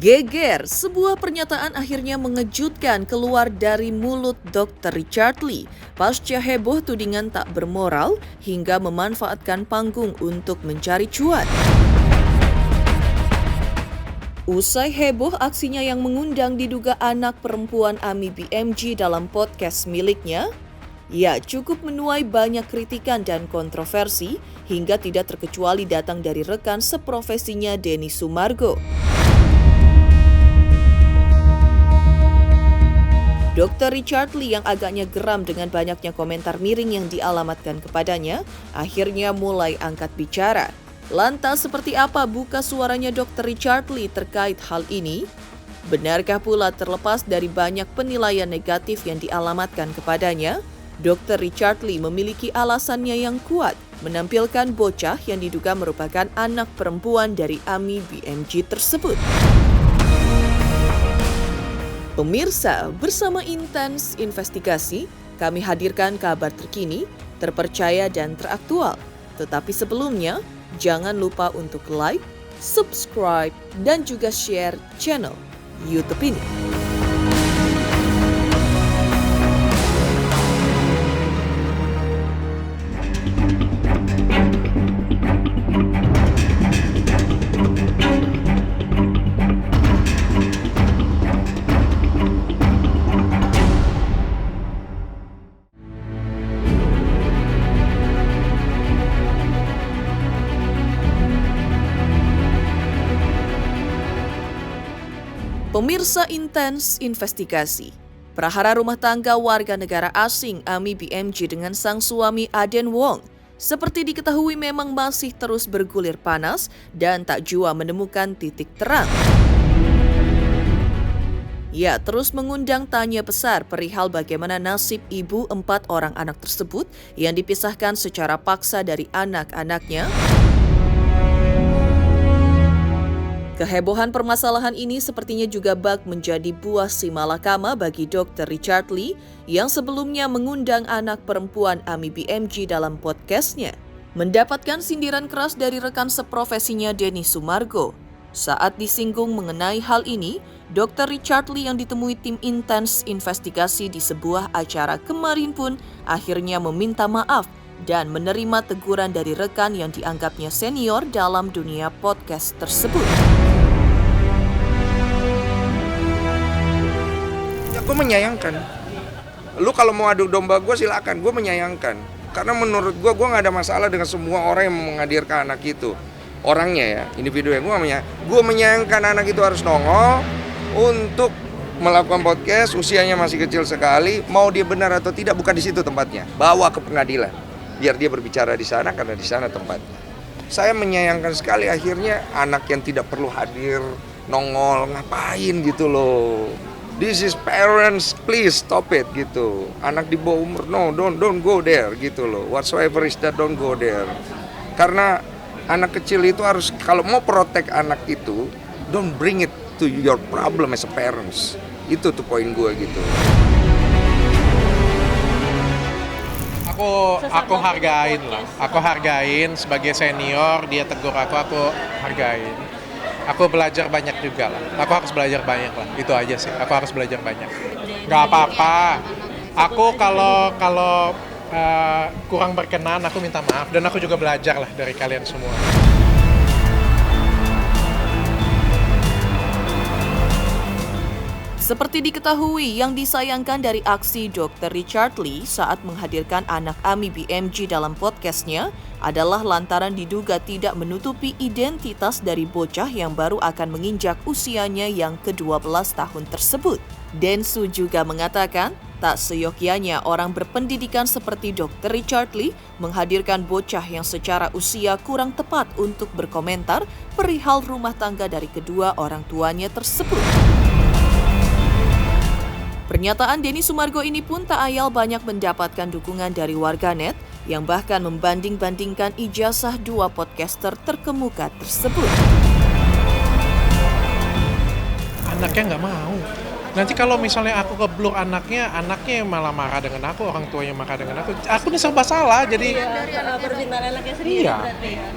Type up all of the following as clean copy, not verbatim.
Geger, sebuah pernyataan akhirnya mengejutkan keluar dari mulut Dr. Richard Lee pasca heboh tudingan tak bermoral hingga memanfaatkan panggung untuk mencari cuan. Usai heboh aksinya yang mengundang diduga anak perempuan Ami BMG dalam podcast miliknya, ia cukup menuai banyak kritikan dan kontroversi hingga tidak terkecuali datang dari rekan seprofesinya Denny Sumargo. Dr. Richard Lee yang agaknya geram dengan banyaknya komentar miring yang dialamatkan kepadanya, akhirnya mulai angkat bicara. Lantas seperti apa buka suaranya Dr. Richard Lee terkait hal ini? Benarkah pula terlepas dari banyak penilaian negatif yang dialamatkan kepadanya, Dr. Richard Lee memiliki alasannya yang kuat menampilkan bocah yang diduga merupakan anak perempuan dari Ami BMG tersebut? Pemirsa, bersama Intens Investigasi, kami hadirkan kabar terkini, terpercaya dan teraktual. Tetapi sebelumnya, jangan lupa untuk like, subscribe, dan juga share channel YouTube ini. Pemirsa Intens Investigasi, prahara rumah tangga warga negara asing Ami BMG dengan sang suami Aden Wong seperti diketahui memang masih terus bergulir panas dan tak jua menemukan titik terang. Ia terus mengundang tanya besar perihal bagaimana nasib ibu 4 orang anak tersebut yang dipisahkan secara paksa dari anak-anaknya. Kehebohan permasalahan ini sepertinya juga bak menjadi buah si malakama bagi Dr. Richard Lee yang sebelumnya mengundang anak perempuan Ami BMG dalam podcastnya. Mendapatkan sindiran keras dari rekan seprofesinya Denny Sumargo. Saat disinggung mengenai hal ini, Dr. Richard Lee yang ditemui tim Intens Investigasi di sebuah acara kemarin pun akhirnya meminta maaf dan menerima teguran dari rekan yang dianggapnya senior dalam dunia podcast tersebut. Gue menyayangkan. Lu kalau mau adu domba gue silakan, gue menyayangkan. Karena menurut gue gak ada masalah dengan semua orang yang menghadirkan anak itu. Orangnya ya, individu yang gue menyayangkan anak itu harus nongol untuk melakukan podcast, usianya masih kecil sekali, mau dia benar atau tidak bukan di situ tempatnya. Bawa ke pengadilan, biar dia berbicara di sana karena di sana tempatnya. Saya menyayangkan sekali akhirnya anak yang tidak perlu hadir, nongol, ngapain gitu loh. This is parents, please stop it gitu. Anak di bawah umur, no, don't go there gitu loh. Whatsoever is that, don't go there. Karena anak kecil itu harus, kalau mau protect anak itu, don't bring it to your problem as a parents. Itu tuh poin gue gitu. Aku hargain lah. Aku hargain sebagai senior, dia tegur aku hargain. Aku belajar banyak juga lah. Aku harus belajar banyak lah. Itu aja sih. Aku harus belajar banyak. Gak apa-apa. Aku kalau kurang berkenan, aku minta maaf. Dan aku juga belajar lah dari kalian semua. Seperti diketahui, yang disayangkan dari aksi Dr. Richard Lee saat menghadirkan anak Ami BMG dalam podcastnya adalah lantaran diduga tidak menutupi identitas dari bocah yang baru akan menginjak usianya yang ke-12 tahun tersebut. Densu juga mengatakan, tak seyogyanya orang berpendidikan seperti Dr. Richard Lee menghadirkan bocah yang secara usia kurang tepat untuk berkomentar perihal rumah tangga dari kedua orang tuanya tersebut. Pernyataan Denny Sumargo ini pun tak ayal banyak mendapatkan dukungan dari warganet yang bahkan membanding-bandingkan ijazah dua podcaster terkemuka tersebut. Anaknya nggak mau. Nanti kalau misalnya aku keblur anaknya malah marah dengan aku, orang tuanya marah dengan aku nih serba salah. Jadi dari permintaan anaknya sendiri berarti ya.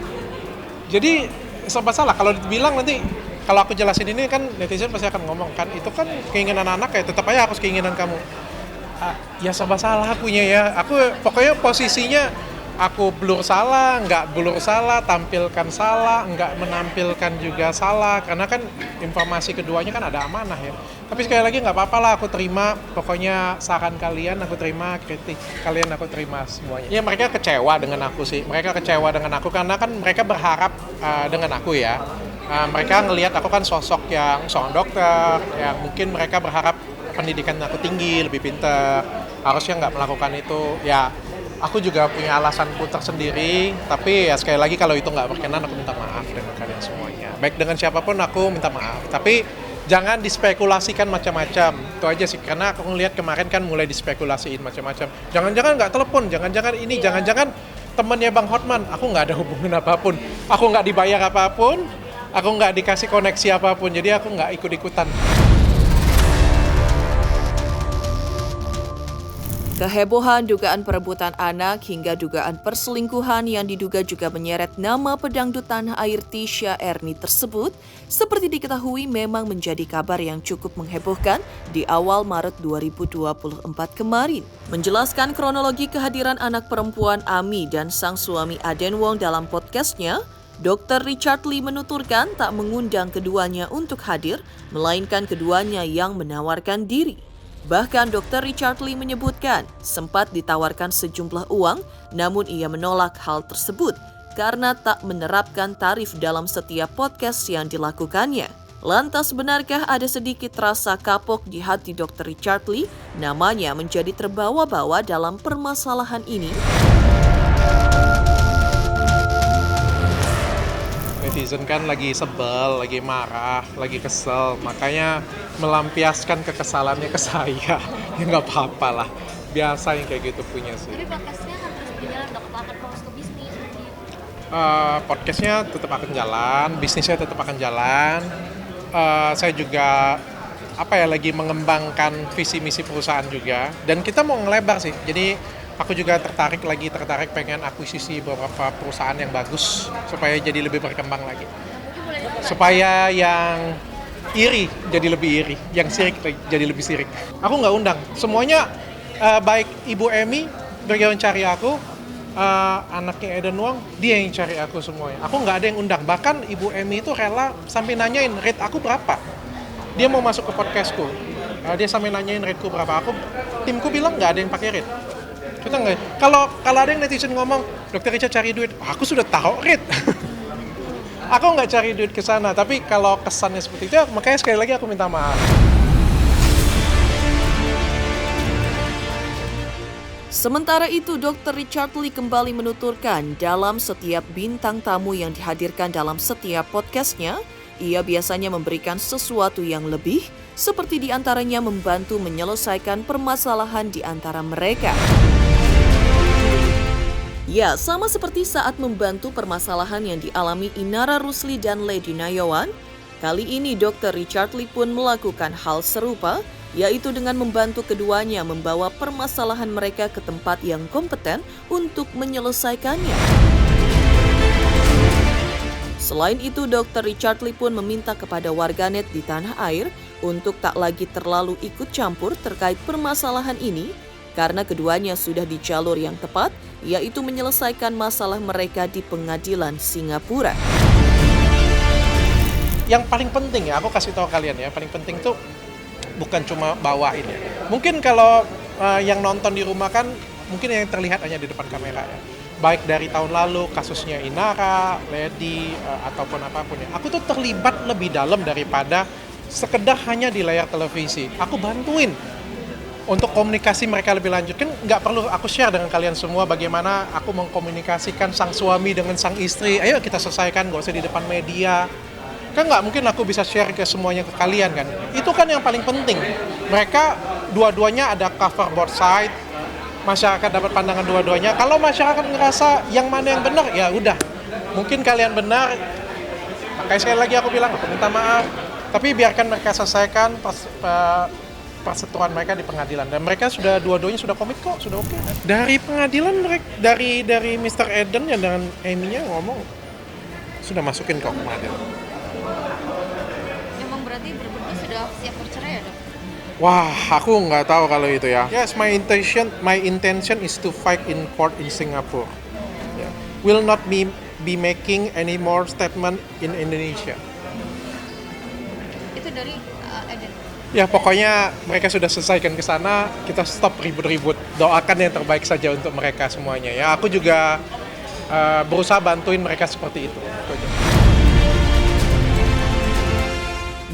Jadi serba salah. Kalau dibilang nanti kalau aku jelasin ini kan netizen pasti akan ngomong kan, itu kan keinginan anak ya, tetap aja harus keinginan kamu. Ya serba salah akunya ya. Aku pokoknya posisinya aku blur salah, nggak blur salah, tampilkan salah, nggak menampilkan juga salah. Karena kan informasi keduanya kan ada amanah ya. Tapi sekali lagi nggak apa-apa lah, aku terima. Pokoknya saran kalian aku terima, kritik kalian aku terima semuanya. Ya mereka kecewa dengan aku sih. Mereka kecewa dengan aku karena kan mereka berharap dengan aku ya. Mereka ngelihat aku kan sosok yang seorang dokter, yang mungkin mereka berharap pendidikan aku tinggi, lebih pintar, harusnya nggak melakukan itu. Ya, aku juga punya alasanku tersendiri, tapi ya sekali lagi kalau itu nggak berkenan, aku minta maaf dengan kalian semuanya. Baik dengan siapapun aku minta maaf, tapi jangan dispekulasikan macam-macam. Itu aja sih, karena aku ngelihat kemarin kan mulai dispekulasiin macam-macam. Jangan-jangan nggak telepon, jangan-jangan ini, jangan-jangan temannya Bang Hotman. Aku nggak ada hubungan apapun, aku nggak dibayar apapun, aku nggak dikasih koneksi apapun, jadi aku nggak ikut-ikutan. Kehebohan dugaan perebutan anak hingga dugaan perselingkuhan yang diduga juga menyeret nama pedangdut tanah air Tisha Ernie tersebut, seperti diketahui memang menjadi kabar yang cukup menghebohkan di awal Maret 2024 kemarin. Menjelaskan kronologi kehadiran anak perempuan Ami dan sang suami Aden Wong dalam podcastnya, Dr. Richard Lee menuturkan tak mengundang keduanya untuk hadir, melainkan keduanya yang menawarkan diri. Bahkan Dr. Richard Lee menyebutkan sempat ditawarkan sejumlah uang, namun ia menolak hal tersebut karena tak menerapkan tarif dalam setiap podcast yang dilakukannya. Lantas benarkah ada sedikit rasa kapok di hati Dr. Richard Lee? Namanya menjadi terbawa-bawa dalam permasalahan ini. Netizen kan lagi sebel, lagi marah, lagi kesel, makanya melampiaskan kekesalannya ke saya. Ya nggak apa-apa lah, biasa yang kayak gitu punya sih. Tapi podcastnya akan terus berjalan, nggak akan fokus ke bisnis? Podcastnya tetap akan jalan, bisnisnya tetap akan jalan. Saya juga lagi mengembangkan visi misi perusahaan juga, dan kita mau ngelebar sih. Jadi aku juga tertarik pengen akuisisi beberapa perusahaan yang bagus supaya jadi lebih berkembang lagi. Supaya yang iri jadi lebih iri, yang sirik jadi lebih sirik. Aku nggak undang, semuanya baik Ibu Emi yang cari aku, anaknya Aden Wong, dia yang cari aku semuanya. Aku nggak ada yang undang, bahkan Ibu Emi itu rela sampai nanyain rate aku berapa. Dia mau masuk ke podcastku, dia sampai nanyain rateku berapa. Timku bilang nggak ada yang pakai rate. Kita nggak. Kalau ada yang netizen ngomong, Dr. Richard cari duit, aku sudah tahu rate. Aku nggak cari duit ke sana, tapi kalau kesannya seperti itu, makanya sekali lagi aku minta maaf. Sementara itu, Dr. Richard Lee kembali menuturkan dalam setiap bintang tamu yang dihadirkan dalam setiap podcastnya, ia biasanya memberikan sesuatu yang lebih, seperti diantaranya membantu menyelesaikan permasalahan di antara mereka. Ya, sama seperti saat membantu permasalahan yang dialami Inara Rusli dan Lady Nayawan, kali ini Dr. Richard Lee pun melakukan hal serupa, yaitu dengan membantu keduanya membawa permasalahan mereka ke tempat yang kompeten untuk menyelesaikannya. Selain itu, Dr. Richard Lee pun meminta kepada warganet di tanah air untuk tak lagi terlalu ikut campur terkait permasalahan ini, karena keduanya sudah di jalur yang tepat, yaitu menyelesaikan masalah mereka di pengadilan Singapura. Yang paling penting ya, aku kasih tahu kalian ya, paling penting tuh bukan cuma bawain ya. Mungkin kalau yang nonton di rumah kan, mungkin yang terlihat hanya di depan kamera ya. Baik dari tahun lalu, kasusnya Inara, Lady, ataupun apapun ya. Aku tuh terlibat lebih dalam daripada sekedar hanya di layar televisi. Aku bantuin untuk komunikasi mereka lebih lanjut. Kan nggak perlu aku share dengan kalian semua bagaimana aku mengkomunikasikan sang suami dengan sang istri. Ayo kita selesaikan, nggak usah di depan media. Kan nggak mungkin aku bisa share ke semuanya ke kalian kan. Itu kan yang paling penting. Mereka dua-duanya ada cover both side. Masyarakat dapat pandangan dua-duanya. Kalau masyarakat ngerasa yang mana yang benar, ya udah. Mungkin kalian benar. Makanya sekali lagi aku bilang, aku minta maaf. Tapi biarkan mereka selesaikan perseteruan mereka di pengadilan, dan mereka sudah dua-duanya sudah komit kok, sudah oke. Dari pengadilan mereka, dari Mr. Eden dan Amy-nya ngomong sudah masukin kok pengadilan. berarti berdua sudah siap bercerai ya, Dok? Wah, aku nggak tahu kalau itu ya. Yes, my intention is to fight in court in Singapore. Yeah. Will not be making any more statement in Indonesia. Itu dari Eden. Ya, pokoknya mereka sudah selesaikan ke sana, kita stop ribut-ribut. Doakan yang terbaik saja untuk mereka semuanya. Ya, aku juga berusaha bantuin mereka seperti itu. Itu aja.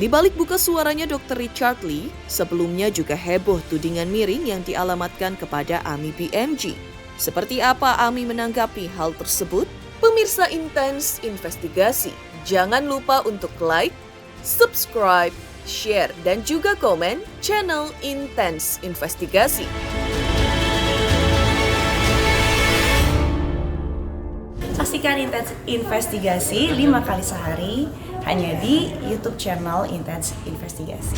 Di balik buka suaranya Dr. Richard Lee, sebelumnya juga heboh tudingan miring yang dialamatkan kepada Ami BMG. Seperti apa Ami menanggapi hal tersebut? Pemirsa Intens Investigasi, jangan lupa untuk like, subscribe, share, dan juga komen channel Intens Investigasi. Saksikan Intens Investigasi 5 kali sehari hanya di YouTube channel Intens Investigasi.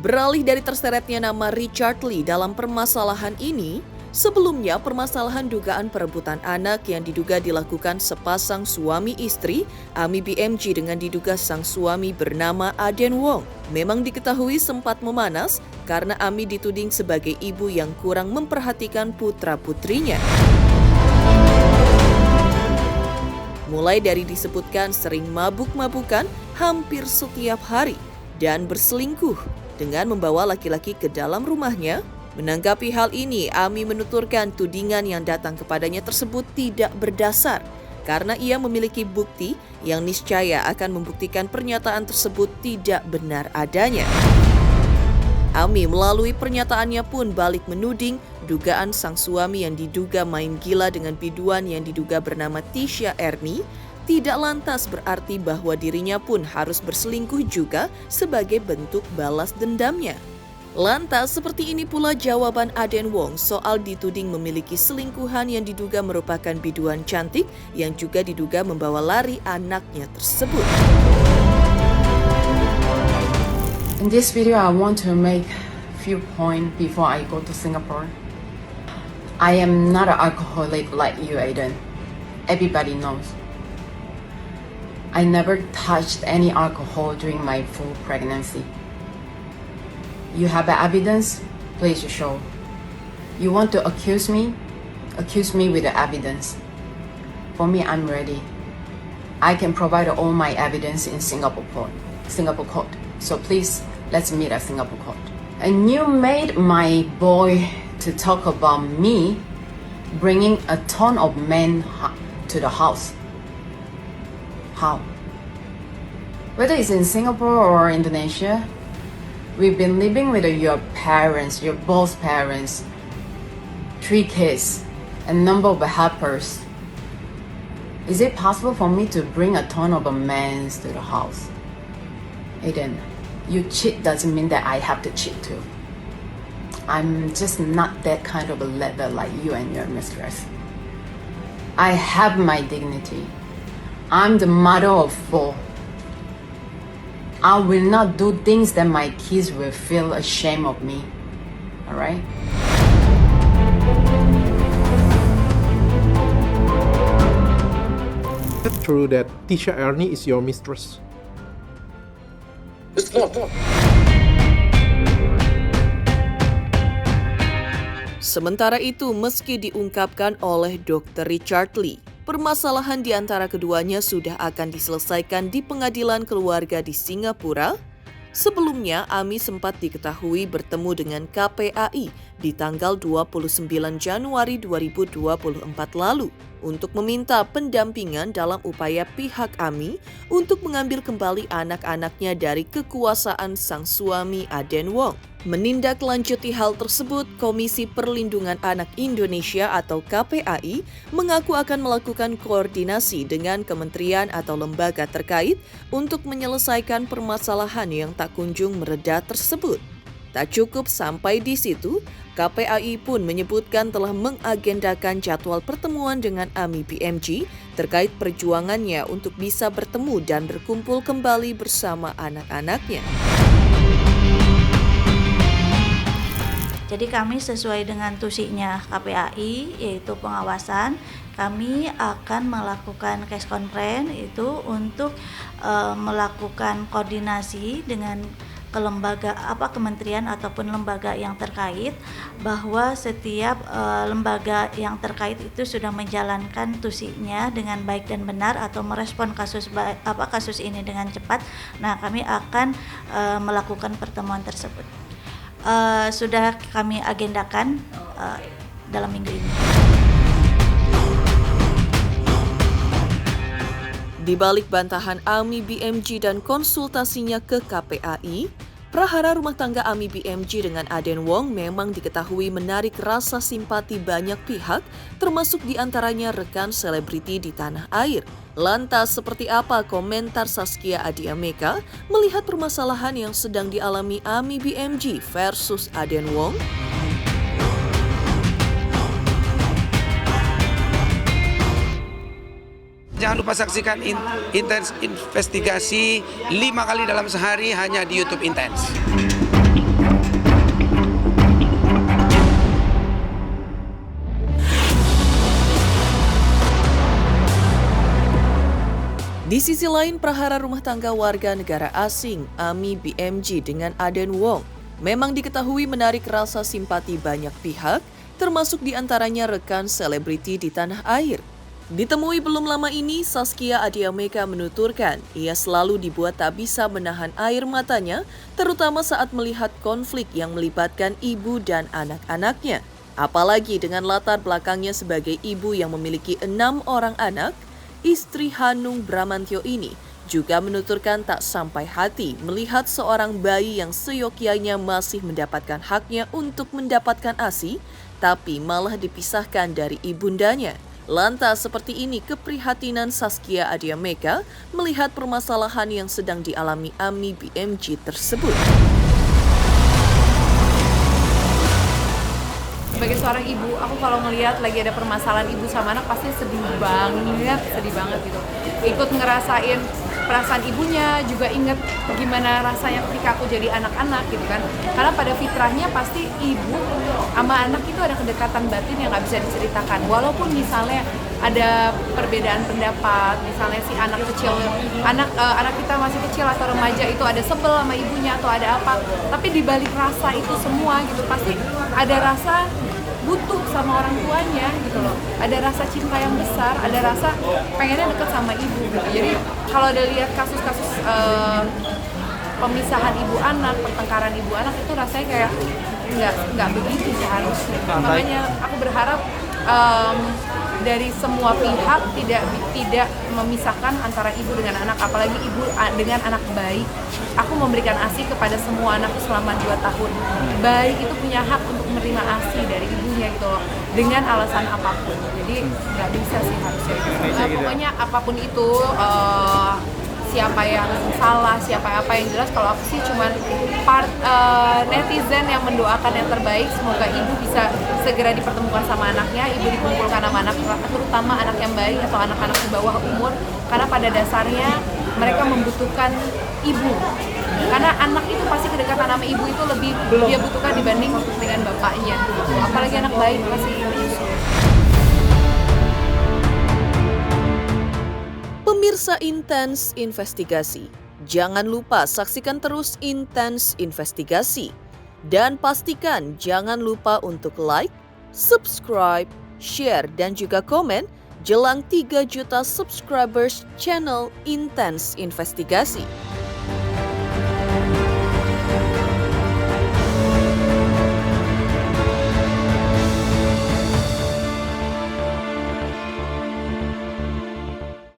Beralih dari terseretnya nama Richard Lee dalam permasalahan ini, sebelumnya permasalahan dugaan perebutan anak yang diduga dilakukan sepasang suami istri, Ami BMG dengan diduga sang suami bernama Aden Wong, memang diketahui sempat memanas karena Ami dituding sebagai ibu yang kurang memperhatikan putra-putrinya. Mulai dari disebutkan sering mabuk-mabukan hampir setiap hari dan berselingkuh dengan membawa laki-laki ke dalam rumahnya. Menanggapi hal ini, Ami menuturkan tudingan yang datang kepadanya tersebut tidak berdasar karena ia memiliki bukti yang niscaya akan membuktikan pernyataan tersebut tidak benar adanya. Ami melalui pernyataannya pun balik menuding dugaan sang suami yang diduga main gila dengan biduan yang diduga bernama Tisha Ernie tidak lantas berarti bahwa dirinya pun harus berselingkuh juga sebagai bentuk balas dendamnya. Lantas, seperti ini pula jawaban Aden Wong soal dituding memiliki selingkuhan yang diduga merupakan biduan cantik yang juga diduga membawa lari anaknya tersebut. In this video, I want to make few points before I go to Singapore. I am not an alcoholic like you, Aiden. Everybody knows. I never touched any alcohol during my full pregnancy. You have evidence? Please show. You want to accuse me? Accuse me with the evidence. For me, I'm ready. I can provide all my evidence in Singapore court. So please, let's meet at Singapore court. And you made my boy to talk about me bringing a ton of men to the house. How? Whether it's in Singapore or Indonesia, we've been living with your parents, your both parents, 3 kids, a number of helpers. Is it possible for me to bring a ton of men to the house? Aiden, you cheat doesn't mean that I have to cheat too. I'm just not that kind of a level like you and your mistress. I have my dignity. I'm the mother of 4. I will not do things that my kids will feel ashamed of me. Alright? Is it true that Tisha Ernie is your mistress? Sementara itu, meski diungkapkan oleh Dr. Richard Lee, permasalahan di antara keduanya sudah akan diselesaikan di pengadilan keluarga di Singapura. Sebelumnya, Ami sempat diketahui bertemu dengan KPAI di tanggal 29 Januari 2024 lalu untuk meminta pendampingan dalam upaya pihak Ami untuk mengambil kembali anak-anaknya dari kekuasaan sang suami Aden Wong. Menindaklanjuti hal tersebut, Komisi Perlindungan Anak Indonesia atau KPAI mengaku akan melakukan koordinasi dengan kementerian atau lembaga terkait untuk menyelesaikan permasalahan yang tak kunjung mereda tersebut. Tak cukup sampai di situ, KPAI pun menyebutkan telah mengagendakan jadwal pertemuan dengan Ami BMG terkait perjuangannya untuk bisa bertemu dan berkumpul kembali bersama anak-anaknya. Jadi kami sesuai dengan tusinya KPAI, yaitu pengawasan, kami akan melakukan case conference itu untuk melakukan koordinasi dengan kementerian ataupun lembaga yang terkait, bahwa setiap lembaga yang terkait itu sudah menjalankan tusinya dengan baik dan benar atau merespon kasus ini dengan cepat. Nah, kami akan melakukan pertemuan tersebut. Sudah kami agendakan dalam minggu ini. Di balik bantahan AMI BMG dan konsultasinya ke KPAI, prahara rumah tangga AMI BMG dengan Aden Wong memang diketahui menarik rasa simpati banyak pihak, termasuk diantaranya rekan selebriti di tanah air. Lantas seperti apa komentar Saskia Adiameka melihat permasalahan yang sedang dialami AMI BMG versus Aden Wong? Jangan lupa saksikan Intens Investigasi 5 kali dalam sehari hanya di YouTube Intens. Di sisi lain, prahara rumah tangga warga negara asing AMI BMG dengan Aden Wong memang diketahui menarik rasa simpati banyak pihak, termasuk diantaranya rekan selebriti di tanah air. Ditemui belum lama ini, Saskia Adiameka menuturkan ia selalu dibuat tak bisa menahan air matanya, terutama saat melihat konflik yang melibatkan ibu dan anak-anaknya. Apalagi dengan latar belakangnya sebagai ibu yang memiliki 6 orang anak, istri Hanung Bramantyo ini juga menuturkan tak sampai hati melihat seorang bayi yang seyogyanya masih mendapatkan haknya untuk mendapatkan ASI, tapi malah dipisahkan dari ibundanya. Lantas seperti ini keprihatinan Saskia Adiameka melihat permasalahan yang sedang dialami AMI BMG tersebut. Sebagai seorang ibu, aku kalau ngelihat lagi ada permasalahan ibu sama anak pasti sedih banget gitu. Ikut ngerasain perasaan ibunya, juga inget gimana rasanya ketika aku jadi anak-anak gitu kan. Karena pada fitrahnya pasti ibu sama anak itu ada kedekatan batin yang nggak bisa diceritakan. Walaupun misalnya ada perbedaan pendapat, misalnya si anak kecil, anak kita masih kecil atau remaja itu ada sebel sama ibunya atau ada apa, tapi di balik rasa itu semua gitu pasti ada rasa butuh sama orang tuanya gitu loh, ada rasa cinta yang besar, ada rasa pengennya deket sama ibu gitu. Jadi kalau ada lihat kasus-kasus pemisahan ibu anak, pertengkaran ibu anak itu rasanya kayak nggak begitu seharusnya. Makanya aku berharap dari semua pihak tidak memisahkan antara ibu dengan anak, apalagi ibu dengan anak bayi. Aku memberikan ASI kepada semua anak selama 2 tahun. Bayi itu punya hak untuk menerima ASI dari ibunya gitu loh, dengan alasan apapun. Jadi nggak bisa sih harusnya. Pokoknya apapun itu, siapa yang salah, siapa apa yang jelas, kalau aku sih cuman netizen yang mendoakan yang terbaik. Semoga ibu bisa segera dipertemukan sama anaknya, ibu dikumpulkan sama anak, terutama anak yang baik atau anak-anak di bawah umur, karena pada dasarnya mereka membutuhkan ibu. Karena anak itu pasti kedekatan sama ibu itu lebih dia butuhkan dibanding dengan bapaknya. Apalagi anak baik pasti menyusul. Pemirsa Intens Investigasi, jangan lupa saksikan terus Intens Investigasi. Dan pastikan jangan lupa untuk like, subscribe, share, dan juga komen jelang 3 juta subscribers channel Intens Investigasi.